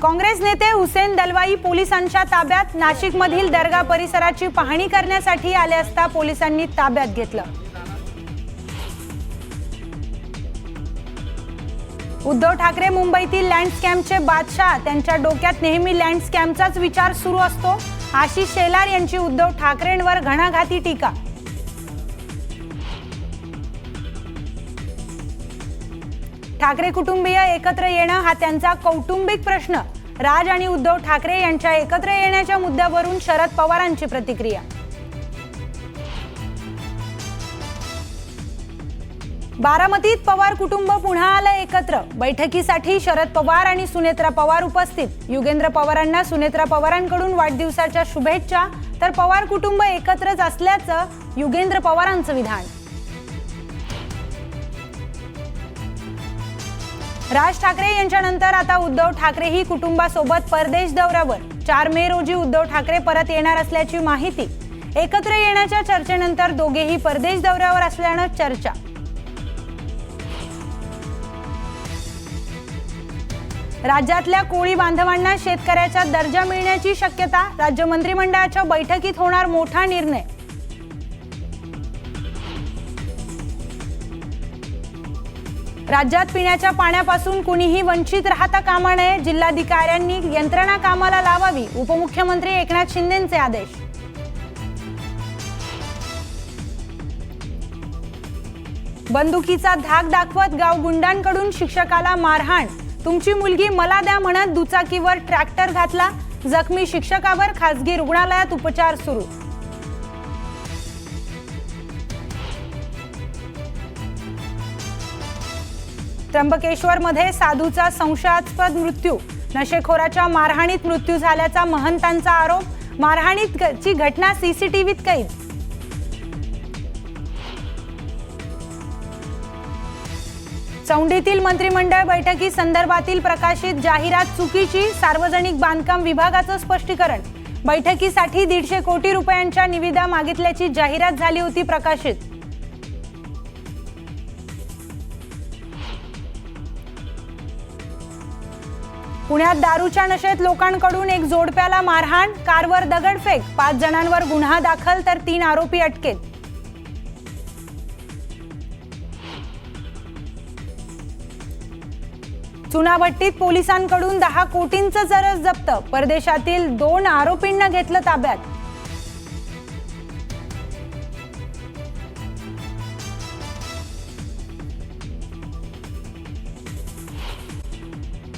काँग्रेस नेते हुसेन दलवाई पोलिसांच्या ताब्यात। नाशिकमधील दर्गा परिसराची पाहणी करण्यासाठी आले असता पोलिसांनी ताब्यात घेतलं। उद्धव ठाकरे मुंबईतील लँड स्कॅमचे बादशाह, त्यांच्या डोक्यात नेहमी लँड स्कॅमचाच विचार सुरू असतो। आशिष शेलार यांची उद्धव ठाकरेंवर घणाघाती टीका। ठाकरे कुटुंबीय एकत्र येणं हा त्यांचा कौटुंबिक प्रश्न। राज आणि उद्धव ठाकरे यांच्या एकत्र येण्याच्या मुद्द्यावरून शरद पवारांची प्रतिक्रिया। बारामतीत पवार कुटुंब पुन्हा आलं एकत्र। बैठकीसाठी शरद पवार आणि सुनेत्रा पवार उपस्थित। युगेंद्र पवारांना सुनेत्रा पवारांकडून वाढदिवसाच्या शुभेच्छा, तर पवार कुटुंब एकत्रच असल्याचं युगेंद्र पवारांचं विधान। राज ठाकरे यांच्यानंतर आता उद्धव ठाकरेही कुटुंबासोबत परदेश दौऱ्यावर। 4 मे रोजी उद्धव ठाकरे परत येणार असल्याची माहिती। एकत्र येण्याच्या चर्चेनंतर दोघेही परदेश दौऱ्यावर असल्यानं चर्चा। राज्यातल्या कोळी बांधवांना शेतकऱ्याचा दर्जा मिळण्याची शक्यता। राज्य मंत्रिमंडळाच्या बैठकीत होणार मोठा निर्णय। राज्यात पिण्याच्या पाण्यापासून कुणीही वंचित राहता कामा नये। जिल्हाधिकाऱ्यांनी यंत्रणा कामाला लावावी। उपमुख्यमंत्री एकनाथ शिंदेंचे आदेश। बंदुकीचा धाक दाखवत गाव गुंडांकडून शिक्षकाला मारहाण। तुमची मुलगी मला द्या म्हणत दुचाकीवर ट्रॅक्टर घातला। जखमी शिक्षकावर खासगी रुग्णालयात उपचार सुरू। त्र्यंबकेश्वरमध्ये साधूचा संशयास्पद मृत्यू। नशेखोराच्या मारहाणीत मृत्यू झाल्याचा महंतांचा आरोप। मारहाणीची घटना सीसीटीव्हीत कैद। चौंडीतील मंत्रिमंडळ बैठकी संदर्भातील प्रकाशित जाहिरात चुकीची। सार्वजनिक बांधकाम विभागाचं स्पष्टीकरण। बैठकीसाठी 150 कोटी रुपयांच्या निविदा मागितल्याची जाहिरात झाली होती प्रकाशित। पुण्यात दारूच्या नशेत लोकांकडून एक जोडप्याला मारहाण। कारवर दगडफेक। 5 जणांवर गुन्हा दाखल, तर 3 आरोपी अटकेत। चुनाभट्टीत पोलिसांकडून 10 कोटींचं चरस जप्त। परदेशातील 2 आरोपींना घेतलं ताब्यात।